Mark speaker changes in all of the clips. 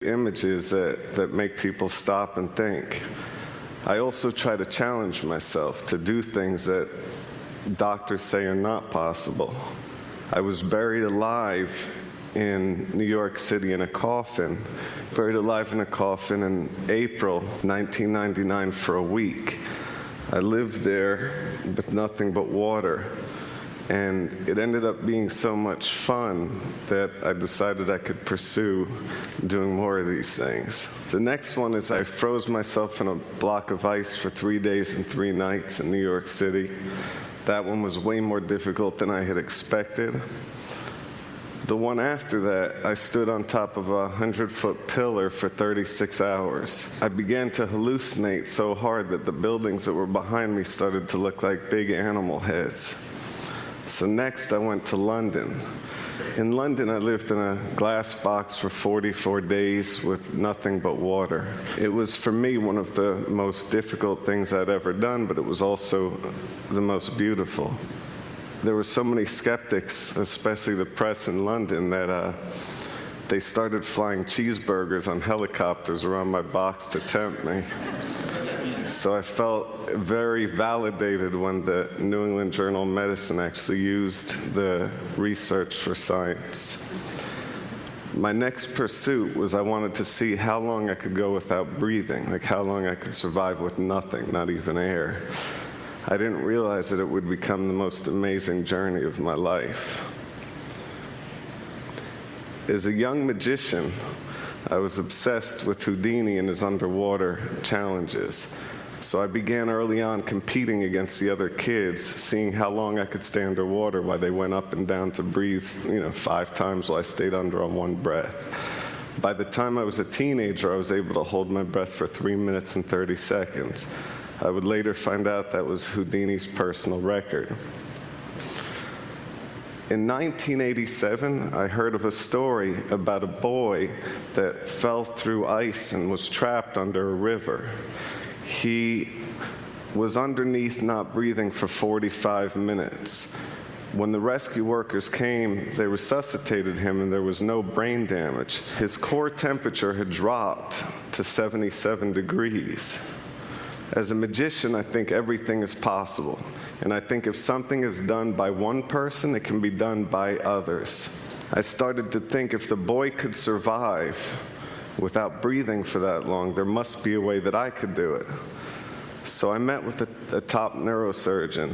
Speaker 1: Images that make people stop and think. I also try to challenge myself to do things that doctors say are not possible. I was buried alive in New York City in a coffin, in April 1999 for a week. I lived there with nothing but water. And it ended up being so much fun that I decided I could pursue doing more of these things. The next one is I froze myself in a block of ice for 3 days and 3 nights in New York City. That one was way more difficult than I had expected. The one after that, I stood on top of a 100-foot pillar for 36 hours. I began to hallucinate so hard that the buildings that were behind me started to look like big animal heads. So next I went to London. In London, I lived in a glass box for 44 days with nothing but water. It was, for me, one of the most difficult things I'd ever done, but it was also the most beautiful. There were so many skeptics, especially the press in London, that they started flying cheeseburgers on helicopters around my box to tempt me. So I felt very validated when the New England Journal of Medicine actually used the research for science. My next pursuit was I wanted to see how long I could go without breathing, like how long I could survive with nothing, not even air. I didn't realize that it would become the most amazing journey of my life. As a young magician, I was obsessed with Houdini and his underwater challenges. So I began early on competing against the other kids, seeing how long I could stay underwater while they went up and down to breathe, 5 times while I stayed under on one breath. By the time I was a teenager, I was able to hold my breath for 3 minutes and 30 seconds. I would later find out that was Houdini's personal record. In 1987, I heard of a story about a boy that fell through ice and was trapped under a river. He was underneath not breathing for 45 minutes. When the rescue workers came, they resuscitated him and there was no brain damage. His core temperature had dropped to 77 degrees. As a magician, I think everything is possible. And I think if something is done by one person, it can be done by others. I started to think if the boy could survive without breathing for that long, there must be a way that I could do it. So I met with a top neurosurgeon,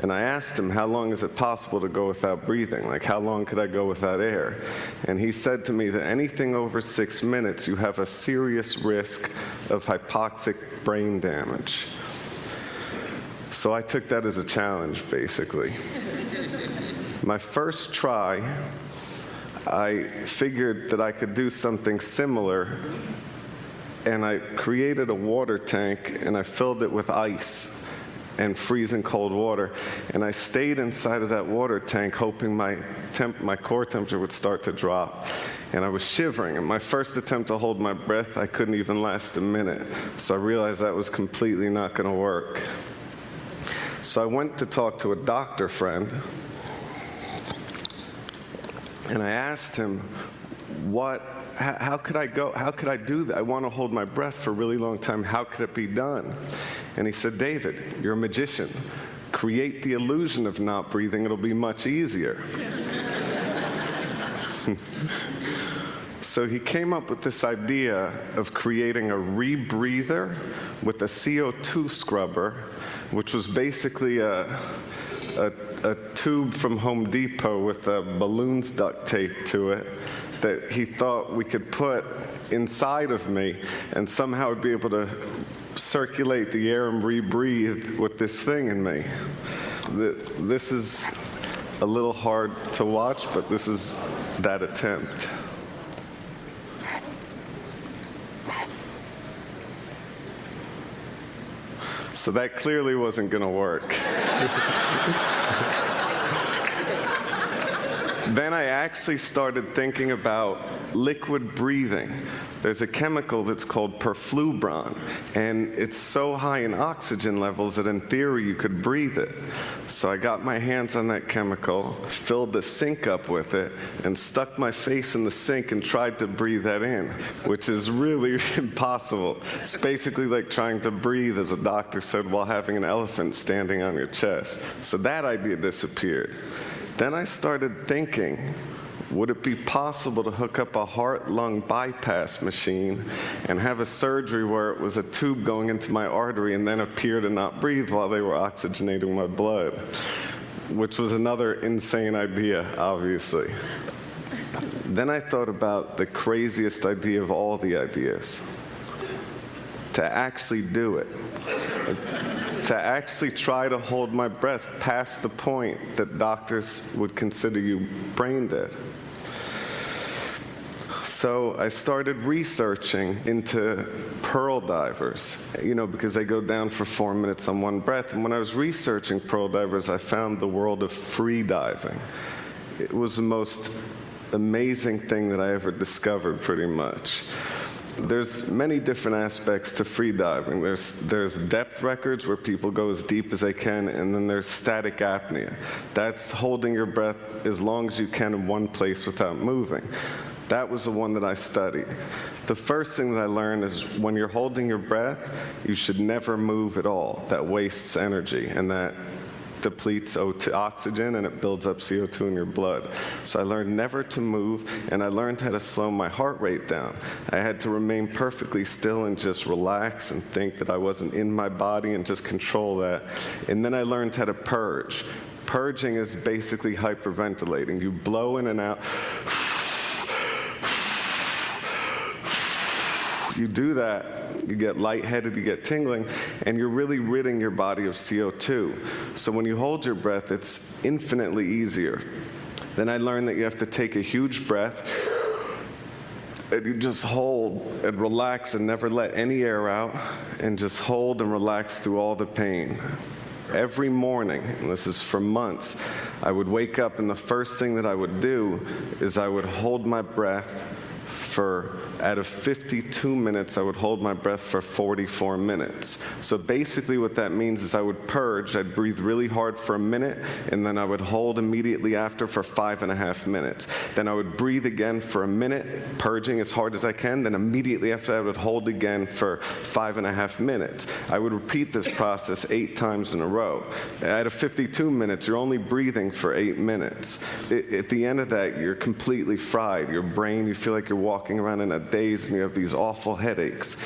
Speaker 1: and I asked him, how long is it possible to go without breathing? Like, how long could I go without air? And he said to me that anything over 6 minutes, you have a serious risk of hypoxic brain damage. So I took that as a challenge, basically. My first try, I figured that I could do something similar, and I created a water tank, and I filled it with ice and freezing cold water, and I stayed inside of that water tank hoping my core temperature would start to drop. And I was shivering, and my first attempt to hold my breath, I couldn't even last a minute, so I realized that was completely not going to work. So I went to talk to a doctor friend, and I asked him, how could I do that? I want to hold my breath for a really long time. How could it be done? And he said, David, you're a magician. Create the illusion of not breathing. It'll be much easier. So he came up with this idea of creating a rebreather with a CO2 scrubber, which was basically a tube from Home Depot with balloons duct taped to it that he thought we could put inside of me and somehow would be able to circulate the air and rebreathe with this thing in me. This is a little hard to watch, but this is that attempt. So that clearly wasn't going to work. Then I actually started thinking about liquid breathing. There's a chemical that's called perfluorine, and it's so high in oxygen levels that in theory you could breathe it. So I got my hands on that chemical, filled the sink up with it, and stuck my face in the sink and tried to breathe that in, which is really impossible. It's basically like trying to breathe, as a doctor said, while having an elephant standing on your chest. So that idea disappeared. Then I started thinking, would it be possible to hook up a heart-lung bypass machine and have a surgery where it was a tube going into my artery and then appear to not breathe while they were oxygenating my blood? Which was another insane idea, obviously. Then I thought about the craziest idea of all the ideas. To actually do it. To actually try to hold my breath past the point that doctors would consider you brain dead. So I started researching into pearl divers, because they go down for 4 minutes on one breath. And when I was researching pearl divers, I found the world of free diving. It was the most amazing thing that I ever discovered, pretty much. There's many different aspects to free diving. There's depth records where people go as deep as they can, and then there's static apnea. That's holding your breath as long as you can in one place without moving. That was the one that I studied. The first thing that I learned is when you're holding your breath, you should never move at all. That wastes energy, and that depletes oxygen, and it builds up CO2 in your blood. So I learned never to move, and I learned how to slow my heart rate down. I had to remain perfectly still and just relax and think that I wasn't in my body and just control that. And then I learned how to purge. Purging is basically hyperventilating. You blow in and out. You do that, you get lightheaded, you get tingling, and you're really ridding your body of CO2. So when you hold your breath, it's infinitely easier. Then I learned that you have to take a huge breath, and you just hold and relax and never let any air out, and just hold and relax through all the pain. Every morning, and this is for months, I would wake up, and the first thing that I would do is I would hold my breath out of 52 minutes, I would hold my breath for 44 minutes. So basically what that means is I would purge, I'd breathe really hard for a minute, and then I would hold immediately after for 5.5 minutes. Then I would breathe again for a minute, purging as hard as I can, then immediately after I would hold again for 5.5 minutes. I would repeat this process 8 times in a row. Out of 52 minutes, you're only breathing for 8 minutes. At the end of that, you're completely fried. Your brain, you feel like you're walking around in a daze and you have these awful headaches.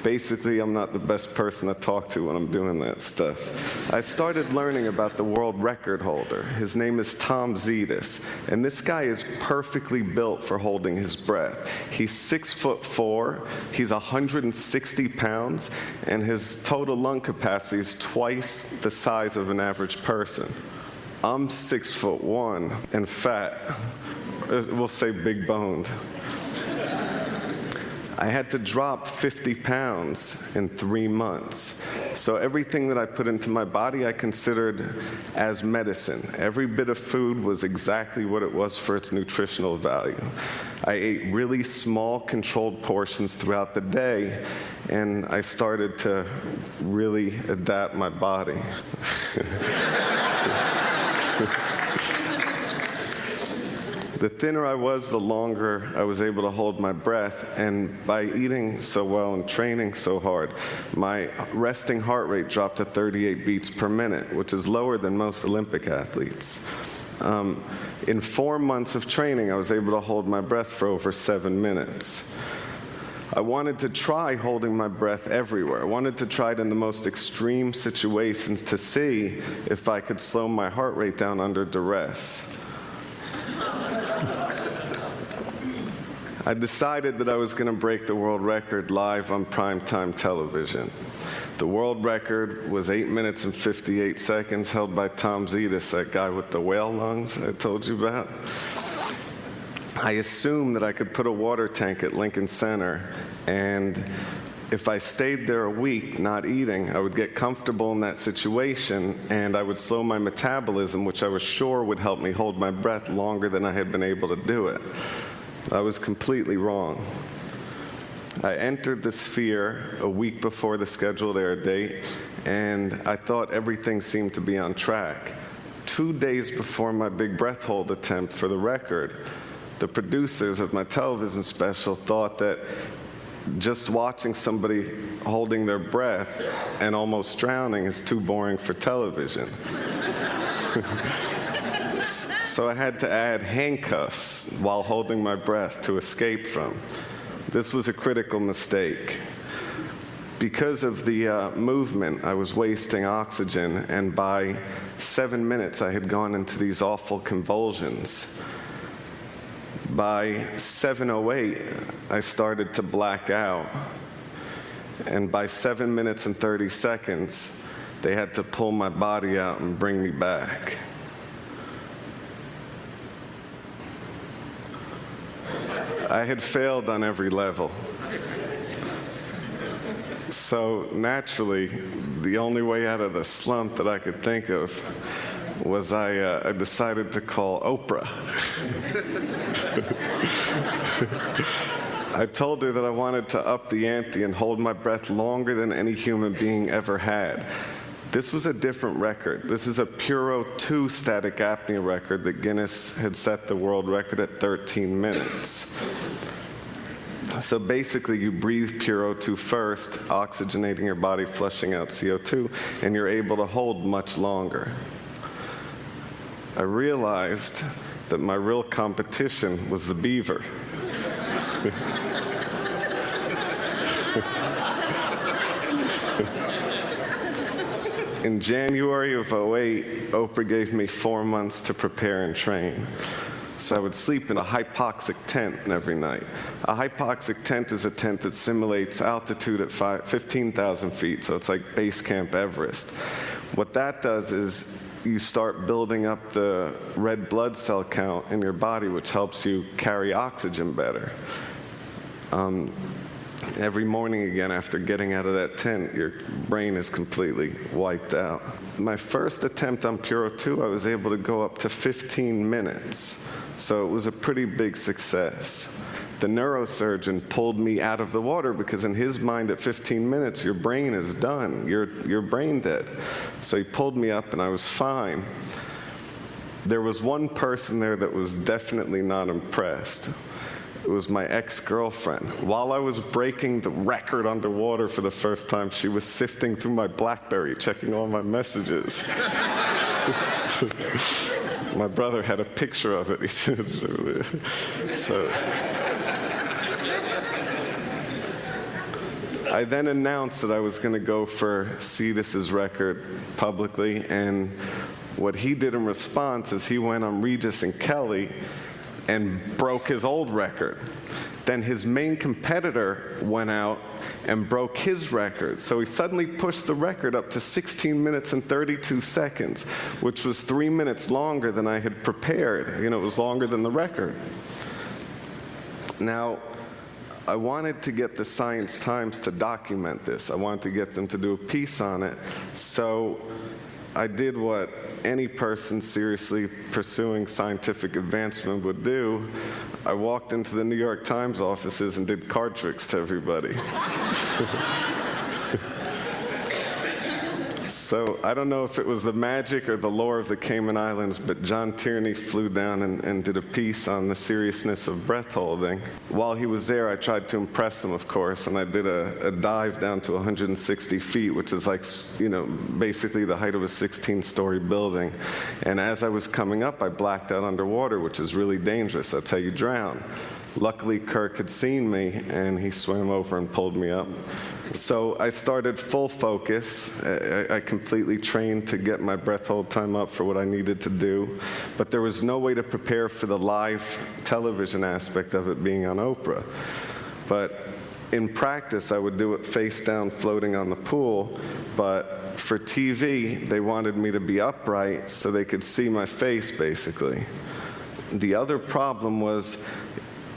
Speaker 1: Basically, I'm not the best person to talk to when I'm doing that stuff. I started learning about the world record holder. His name is Tom Zetas, and this guy is perfectly built for holding his breath. He's 6'4", he's 160 pounds, and his total lung capacity is twice the size of an average person. I'm 6'1" and fat. We'll say big boned. I had to drop 50 pounds in 3 months. So everything that I put into my body, I considered as medicine. Every bit of food was exactly what it was for its nutritional value. I ate really small, controlled portions throughout the day, and I started to really adapt my body. The thinner I was, the longer I was able to hold my breath, and by eating so well and training so hard, my resting heart rate dropped to 38 beats per minute, which is lower than most Olympic athletes. In 4 months of training, I was able to hold my breath for over 7 minutes. I wanted to try holding my breath everywhere. I wanted to try it in the most extreme situations to see if I could slow my heart rate down under duress. I decided that I was going to break the world record live on primetime television. The world record was 8 minutes and 58 seconds, held by Tom Zetas, that guy with the whale lungs I told you about. I assumed that I could put a water tank at Lincoln Center and if I stayed there a week not eating, I would get comfortable in that situation and I would slow my metabolism, which I was sure would help me hold my breath longer than I had been able to do it. I was completely wrong. I entered the Sphere a week before the scheduled air date, and I thought everything seemed to be on track. 2 days before my big breath hold attempt for the record, the producers of my television special thought that just watching somebody holding their breath and almost drowning is too boring for television. So I had to add handcuffs while holding my breath to escape from. This was a critical mistake. Because of the movement, I was wasting oxygen, and by 7 minutes I had gone into these awful convulsions. By 7:08, I started to black out, and by 7 minutes and 30 seconds, they had to pull my body out and bring me back. I had failed on every level. So naturally, the only way out of the slump that I could think of was I decided to call Oprah. I told her that I wanted to up the ante and hold my breath longer than any human being ever had. This was a different record. This is a Puro 2 static apnea record that Guinness had set the world record at 13 minutes. So basically, you breathe Puro 2 first, oxygenating your body, flushing out CO2, and you're able to hold much longer. I realized that my real competition was the beaver. In January of '08, Oprah gave me 4 months to prepare and train. So I would sleep in a hypoxic tent every night. A hypoxic tent is a tent that simulates altitude at 15,000 feet, so it's like base camp Everest. What that does is you start building up the red blood cell count in your body, which helps you carry oxygen better. Every morning again, after getting out of that tent, your brain is completely wiped out. My first attempt on Puro 2, I was able to go up to 15 minutes. So it was a pretty big success. The neurosurgeon pulled me out of the water because in his mind at 15 minutes, your brain is done. You're brain dead. So he pulled me up and I was fine. There was one person there that was definitely not impressed. It was my ex-girlfriend. While I was breaking the record underwater for the first time, she was sifting through my BlackBerry, checking all my messages. My brother had a picture of it. So I then announced that I was going to go for Cetus's record publicly, and what he did in response is he went on Regis and Kelly and broke his old record. Then his main competitor went out and broke his record. So he suddenly pushed the record up to 16 minutes and 32 seconds, which was 3 minutes longer than I had prepared. You know, it was longer than the record. Now, I wanted to get the Science Times to document this. I wanted to get them to do a piece on it. So I did what any person seriously pursuing scientific advancement would do. I walked into the New York Times offices and did card tricks to everybody. So I don't know if it was the magic or the lore of the Cayman Islands, but John Tierney flew down and did a piece on the seriousness of breath holding. While he was there, I tried to impress him, of course, and I did a dive down to 160 feet, which is like, you know, basically the height of a 16-story building. And as I was coming up, I blacked out underwater, which is really dangerous. That's how you drown. Luckily, Kirk had seen me, and he swam over and pulled me up. So I started full focus. I completely trained to get my breath hold time up for what I needed to do. But there was no way to prepare for the live television aspect of it being on Oprah. But in practice, I would do it face down, floating on the pool. But for TV, they wanted me to be upright so they could see my face, basically. The other problem was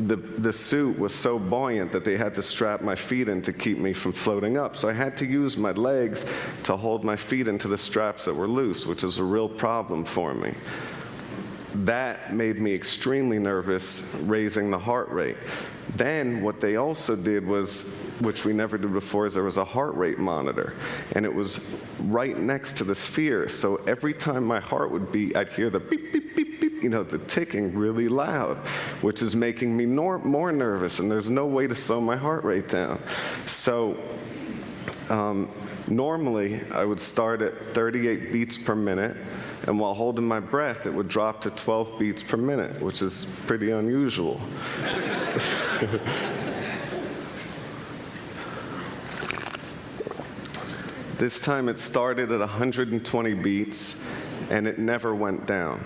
Speaker 1: the suit was so buoyant that they had to strap my feet in to keep me from floating up. So I had to use my legs to hold my feet into the straps that were loose, which is a real problem for me. That made me extremely nervous, raising the heart rate. Then what they also did was, which we never did before, is there was a heart rate monitor, and it was right next to the sphere. So every time my heart would beat, I'd hear the beep, beep, beep, beep, the ticking really loud, which is making me more nervous, and there's no way to slow my heart rate down. So normally, I would start at 38 beats per minute, and while holding my breath, it would drop to 12 beats per minute, which is pretty unusual. This time it started at 120 beats, and it never went down.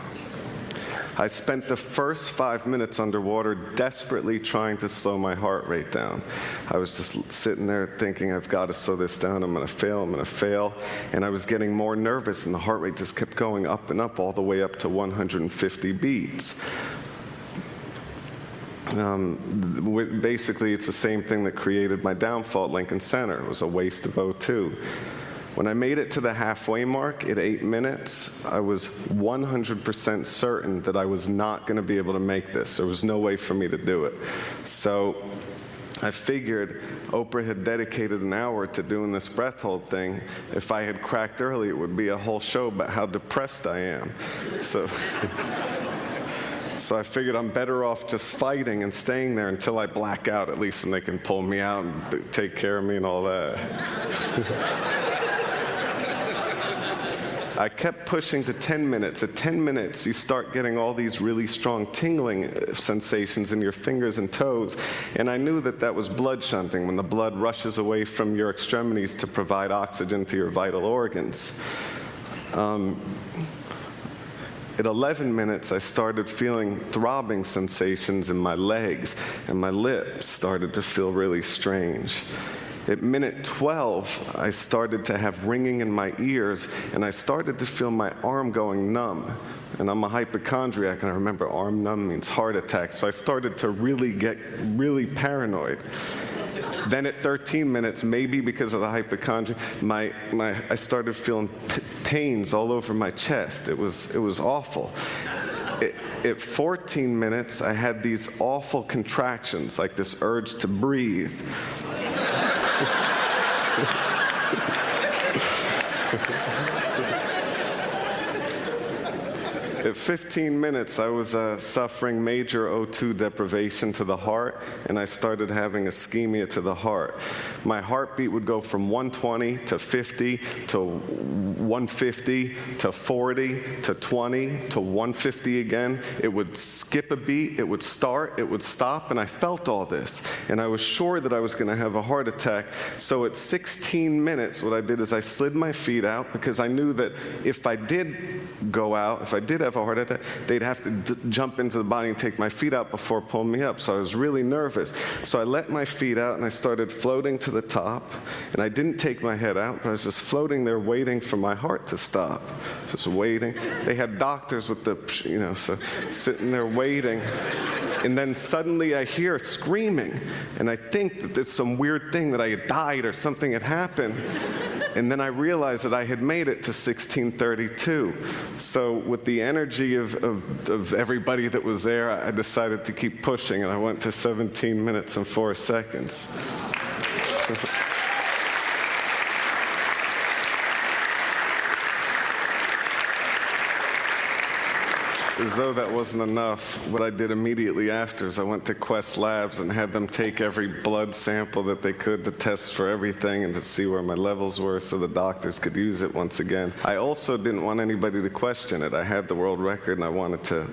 Speaker 1: I spent the first 5 minutes underwater desperately trying to slow my heart rate down. I was just sitting there thinking, I've got to slow this down, I'm going to fail. And I was getting more nervous, and the heart rate just kept going up and up, all the way up to 150 beats. Basically, it's the same thing that created my downfall at Lincoln Center. It was a waste of O2. When I made it to the halfway mark at 8 minutes, I was 100% certain that I was not going to be able to make this. There was no way for me to do it. So I figured Oprah had dedicated an hour to doing this breath hold thing. If I had cracked early, it would be a whole show about how depressed I am. So I figured I'm better off just fighting and staying there until I black out, at least, and they can pull me out and take care of me and all that. I kept pushing to 10 minutes. At 10 minutes, you start getting all these really strong tingling sensations in your fingers and toes, and I knew that that was blood shunting, when the blood rushes away from your extremities to provide oxygen to your vital organs. At 11 minutes, I started feeling throbbing sensations in my legs, and my lips started to feel really strange. At minute 12, I started to have ringing in my ears, and I started to feel my arm going numb. And I'm a hypochondriac, and I remember arm numb means heart attack, so I started to really get really paranoid. Then at 13 minutes, maybe because of the hypochondria, I started feeling pains all over my chest. It was awful. At 14 minutes, I had these awful contractions, like this urge to breathe. At 15 minutes, I was suffering major O2 deprivation to the heart, and I started having ischemia to the heart. My heartbeat would go from 120 to 50 to 150 to 40 to 20 to 150 again. It would skip a beat, it would start, it would stop, and I felt all this. And I was sure that I was going to have a heart attack. So at 16 minutes, what I did is I slid my feet out, because I knew that if I did go out, if I did have a heart attack, they'd have to jump into the body and take my feet out before pulling me up. So I was really nervous. So I let my feet out, and I started floating to the top. And I didn't take my head out, but I was just floating there waiting for my heart to stop. Just waiting. They had doctors with the, so sitting there waiting. And then suddenly I hear screaming. And I think that there's some weird thing, that I had died or something had happened. And then I realized that I had made it to 1632. So with the energy of everybody that was there, I decided to keep pushing, and I went to 17 minutes and 4 seconds. As though that wasn't enough, what I did immediately after is I went to Quest Labs and had them take every blood sample that they could to test for everything and to see where my levels were so the doctors could use it once again. I also didn't want anybody to question it. I had the world record, and I wanted to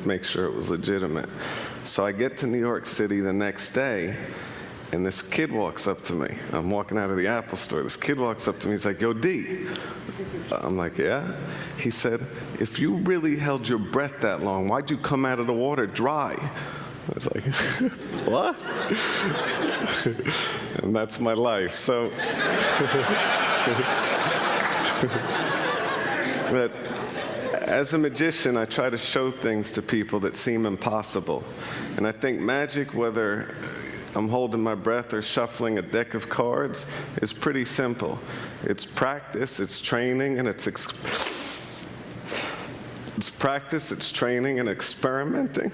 Speaker 1: make sure it was legitimate. So I get to New York City the next day, and this kid walks up to me. I'm walking out of the Apple store. This kid walks up to me. He's like, "Yo, D." I'm like, "Yeah?" He said, "If you really held your breath that long, why'd you come out of the water dry?" I was like, "What?" And that's my life. So, but As a magician, I try to show things to people that seem impossible. And I think magic, whether I'm holding my breath or shuffling a deck of cards, is pretty simple. It's practice, it's training, and it's practice, it's training, and experimenting.